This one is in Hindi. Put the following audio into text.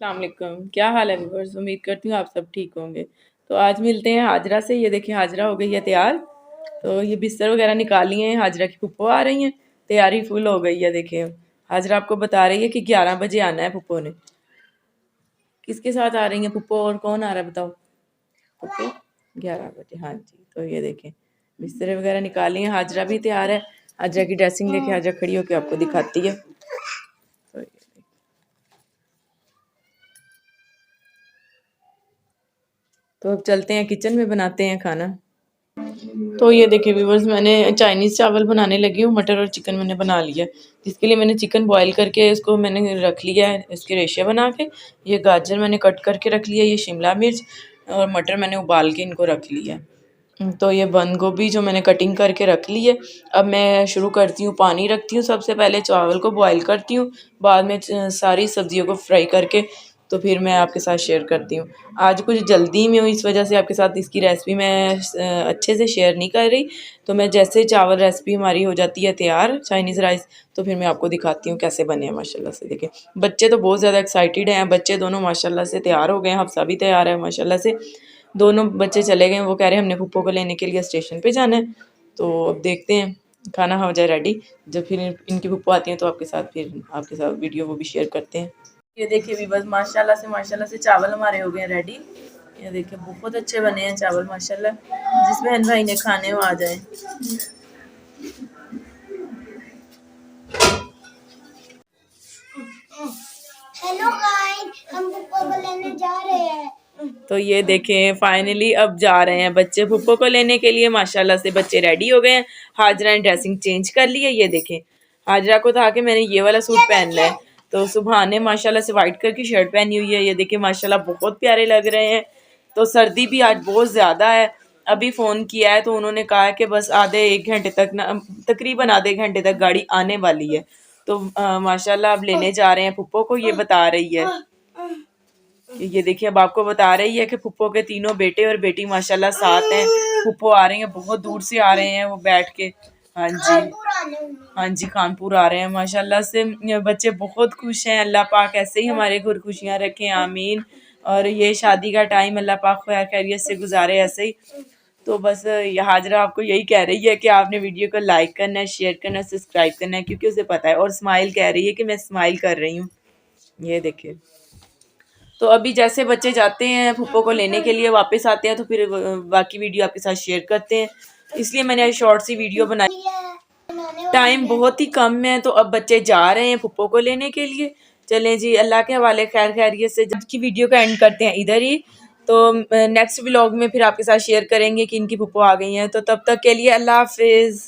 अस्सलाम वालेकुम, क्या हाल है व्यूअर्स। उम्मीद करती हूँ आप सब ठीक होंगे। तो आज मिलते हैं हाजरा से। ये देखिए हाजरा हो गई है तैयार। तो ये बिस्तर वगैरह निकाली हैं, हाजरा की फुप्पो आ रही हैं। तैयारी फुल हो गई है। देखिए हाजरा आपको बता रही है कि 11 बजे आना है फुप्पो ने। किसके साथ आ रही हैं फुप्पो और कौन आ रहा है बताओ। फुप्पो 11 बजे, हाँ जी। तो ये देखें बिस्तर वगैरह निकाली हैं, हाजरा भी तैयार है। हाजरा की ड्रेसिंग देखे, हाजरा खड़ी होकर आपको दिखाती है। तो अब चलते हैं किचन में, बनाते हैं खाना। तो ये देखिए व्यूवर्स, मैंने चाइनीज़ चावल बनाने लगी हूँ। मटर और चिकन मैंने बना लिया, जिसके लिए मैंने चिकन बॉईल करके इसको मैंने रख लिया है, इसके रेशे बना के। ये गाजर मैंने कट करके रख लिया, ये शिमला मिर्च और मटर मैंने उबाल के इनको रख लिया। तो ये बंद गोभी जो मैंने कटिंग करके रख ली है। अब मैं शुरू करती हूँ, पानी रखती हूँ। सबसे पहले चावल को बॉईल करती हूँ, बाद में सारी सब्जियों को फ्राई करके तो फिर मैं आपके साथ शेयर करती हूँ। आज कुछ जल्दी में हूँ, इस वजह से आपके साथ इसकी रेसिपी मैं अच्छे से शेयर नहीं कर रही। तो मैं जैसे चावल रेसिपी हमारी हो जाती है तैयार, चाइनीज़ राइस, तो फिर मैं आपको दिखाती हूँ कैसे बने हैं। माशाल्लाह से देखिए बच्चे तो बहुत ज़्यादा एक्साइटेड हैं। बच्चे दोनों माशाल्लाह से तैयार हो गए हैं, हफ्सा भी तैयार है माशाल्लाह से। दोनों बच्चे चले गए, वो कह रहे हैं हमने पप्पो को लेने के लिए स्टेशन पे जाना है। तो अब देखते हैं खाना हो जाए रेडी, जब फिर इनकी पप्पो आती हैं तो आपके साथ वीडियो वो भी शेयर करते हैं। ये देखिए भी बस माशाल्लाह से चावल हमारे हो गए हैं रेडी। ये देखिए बहुत अच्छे बने हैं चावल माशाल्लाह। जिस बहन भाई ने खाने वो आ जाए। हेलो गाइस, हम पप्पो को लेने जा रहे हैं। तो ये देखें फाइनली अब जा रहे हैं बच्चे पप्पो को लेने के लिए। माशाल्लाह से बच्चे रेडी हो गए हैं। हाजरा ने ड्रेसिंग चेंज कर ली है। ये देखें हाजरा को था कि मैंने ये वाला सूट पहनना है, तो सुबह ने माशाल्लाह से वाइट कलर की शर्ट पहनी हुई है। ये देखें माशाल्लाह बहुत प्यारे लग रहे हैं। तो सर्दी भी आज बहुत ज़्यादा है। अभी फ़ोन किया है तो उन्होंने कहा कि बस आधे एक घंटे तक ना, तकरीबन आधे घंटे तक गाड़ी आने वाली है। तो माशाल्लाह अब लेने जा रहे हैं पप्पो को, ये बता रही है। ये देखिए अब आपको बता रही है कि फुप्पो के तीनों बेटे और बेटी माशाल्लाह साथ हैं। फुप्पो आ रही हैं, बहुत दूर से आ रहे हैं वो बैठ के। हाँ जी, हाँ जी, कानपुर आ रहे हैं माशाल्लाह से। बच्चे बहुत खुश हैं। अल्लाह पाक ऐसे ही हमारे घर खुशियाँ रखें, आमीन। और ये शादी का टाइम अल्लाह पाक खैर खैरियत से गुजारे ऐसे ही। तो बस ये हाजरा आपको यही कह रही है कि आपने वीडियो को लाइक करना है, शेयर करना है, सब्सक्राइब करना है, क्योंकि उसे पता है। और स्माइल कह रही है कि मैं स्माइल कर रही हूँ। ये देखिए तो अभी जैसे बच्चे जाते हैं फूफो को लेने के लिए, वापस आते हैं तो फिर बाकी वीडियो आपके साथ शेयर करते हैं। इसलिए मैंने आज शॉर्ट सी वीडियो बनाई। टाइम बहुत ही कम है, तो अब बच्चे जा रहे हैं फूफो को लेने के लिए। चलें जी, अल्लाह के हवाले खैर खैरियत से। आज की वीडियो का एंड करते हैं इधर ही। तो नेक्स्ट व्लॉग में फिर आपके साथ शेयर करेंगे कि इनकी फूफो आ गई हैं। तो तब तक के लिए अल्लाह हाफिज़।